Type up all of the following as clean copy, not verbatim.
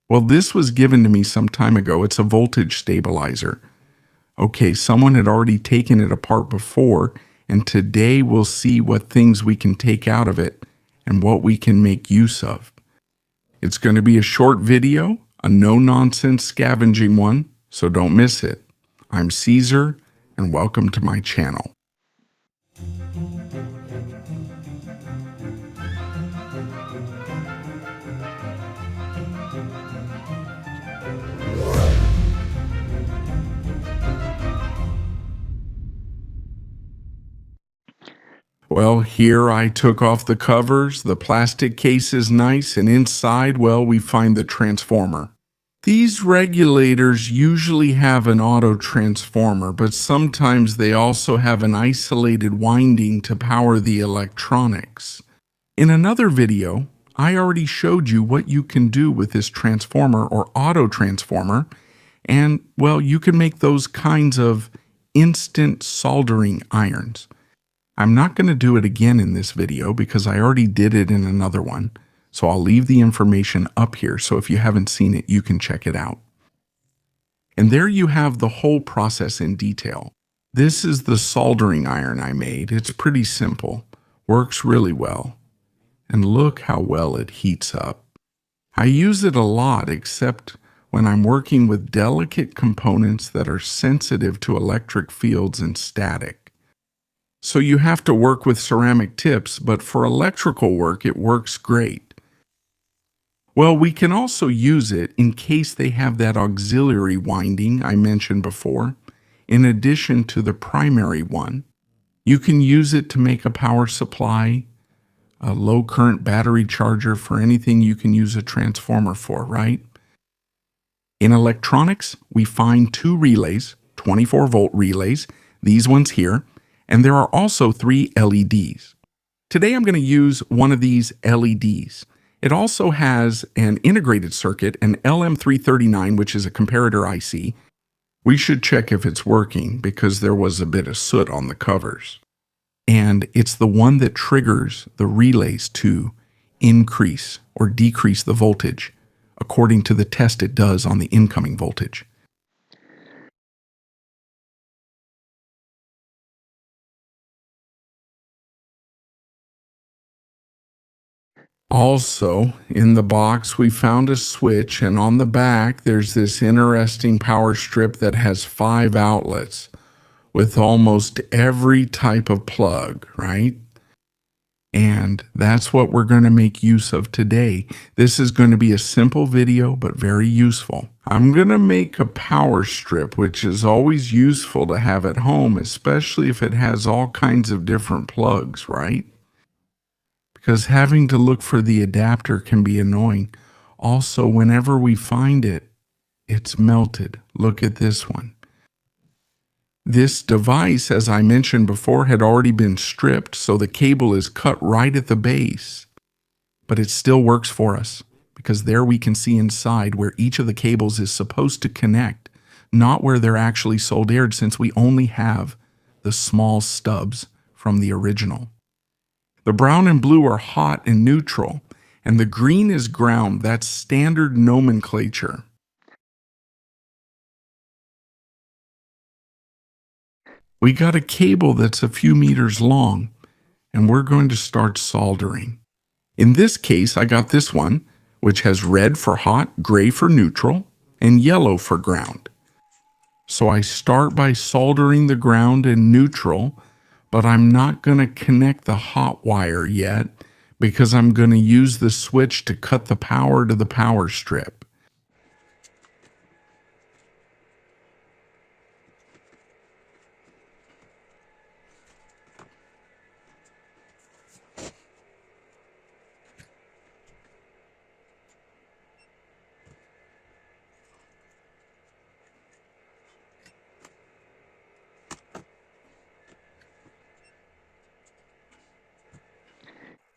Well, this was given to me some time ago. It's a voltage stabilizer. Okay, someone had already taken it apart before, and today we'll see what things we can take out of it and what we can make use of. It's going to be a short video, a no-nonsense scavenging one, so don't miss it. I'm Caesar, and welcome to my channel. Well, here I took off the covers. The plastic case is nice, and inside, well, we find the transformer. These regulators usually have an auto transformer, but sometimes they also have an isolated winding to power the electronics. In another video, I already showed you what you can do with this transformer or auto transformer, and, well, you can make those kinds of instant soldering irons. I'm not going to do it again in this video because I already did it in another one, so I'll leave the information up here so if you haven't seen it, you can check it out. And there you have the whole process in detail. This is the soldering iron I made. It's pretty simple, works really well. And look how well it heats up. I use it a lot except when I'm working with delicate components that are sensitive to electric fields and static. So you have to work with ceramic tips, but for electrical work, it works great. Well, we can also use it in case they have that auxiliary winding I mentioned before, in addition to the primary one. You can use it to make a power supply, a low current battery charger, for anything you can use a transformer for, right? In electronics, we find two relays, 24-volt relays, these ones here, and there are also 3 LEDs. Today I'm going to use one of these LEDs. It also has an integrated circuit, an LM339, which is a comparator IC. We should check if it's working because there was a bit of soot on the covers. And it's the one that triggers the relays to increase or decrease the voltage according to the test it does on the incoming voltage. Also, in the box, we found a switch, and on the back, there's this interesting power strip that has 5 outlets with almost every type of plug, right? And that's what we're going to make use of today. This is going to be a simple video, but very useful. I'm going to make a power strip, which is always useful to have at home, especially if it has all kinds of different plugs, right? Because having to look for the adapter can be annoying. Also, whenever we find it, it's melted. Look at this one. This device, as I mentioned before, had already been stripped, so the cable is cut right at the base. But it still works for us, because there we can see inside where each of the cables is supposed to connect, not where they're actually soldered, since we only have the small stubs from the original. The brown and blue are hot and neutral, and the green is ground. That's standard nomenclature. We got a cable that's a few meters long, and we're going to start soldering. In this case, I got this one, which has red for hot, gray for neutral, and yellow for ground. So I start by soldering the ground and neutral, but I'm not going to connect the hot wire yet because I'm going to use the switch to cut the power to the power strip.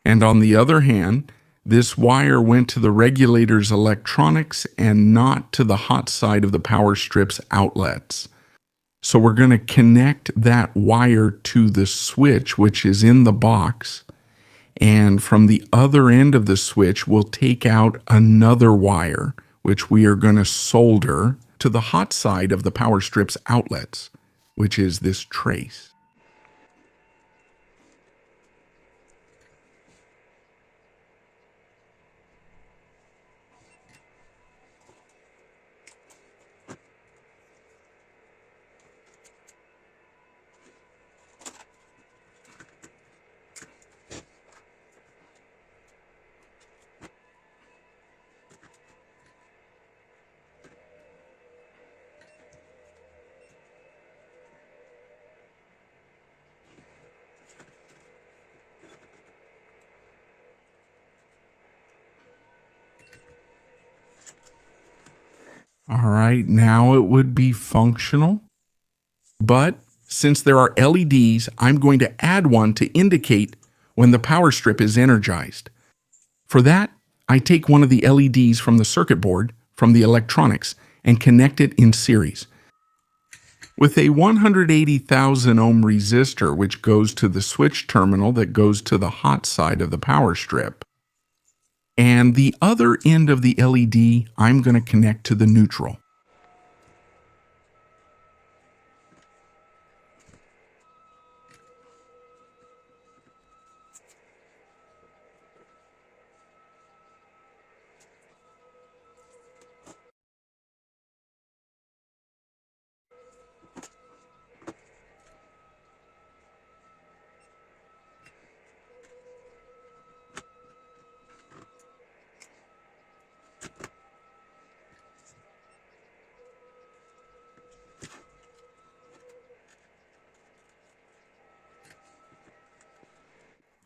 And on the other hand, this wire went to the regulator's electronics and not to the hot side of the power strip's outlets. So we're going to connect that wire to the switch, which is in the box. And from the other end of the switch, we'll take out another wire, which we are going to solder to the hot side of the power strip's outlets, which is this trace. All right, now it would be functional. But since there are LEDs, I'm going to add one to indicate when the power strip is energized. For that, I take one of the LEDs from the circuit board, from the electronics, and connect it in series. With a 180,000 ohm resistor, which goes to the switch terminal that goes to the hot side of the power strip. And the other end of the LED, I'm going to connect to the neutral.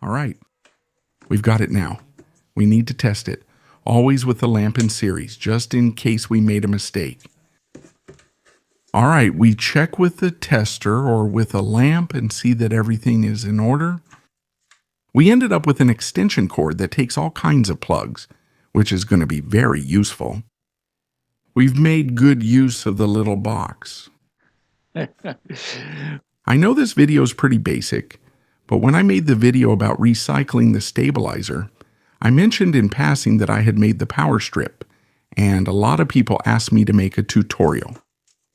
All right, we've got it now. We need to test it, always with the lamp in series, just in case we made a mistake. All right, we check with the tester or with a lamp and see that everything is in order. We ended up with an extension cord that takes all kinds of plugs, which is going to be very useful. We've made good use of the little box. I know this video is pretty basic, but when I made the video about recycling the stabilizer, I mentioned in passing that I had made the power strip, and a lot of people asked me to make a tutorial.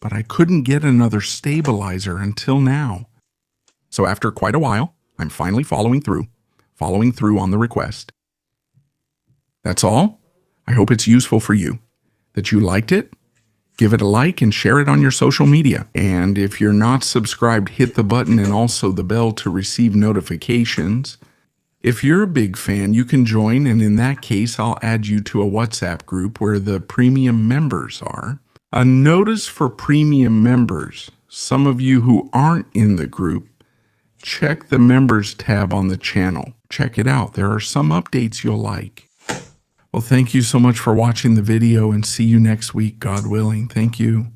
But I couldn't get another stabilizer until now. So after quite a while, I'm finally following through on the request. That's all. I hope it's useful for you, that you liked it. Give it a like and share it on your social media. And if you're not subscribed, hit the button and also the bell to receive notifications. If you're a big fan, you can join, and in that case, I'll add you to a WhatsApp group where the premium members are. A notice for premium members. Some of you who aren't in the group, check the members tab on the channel. Check it out. There are some updates you'll like. Well, thank you so much for watching the video, and see you next week, God willing. Thank you.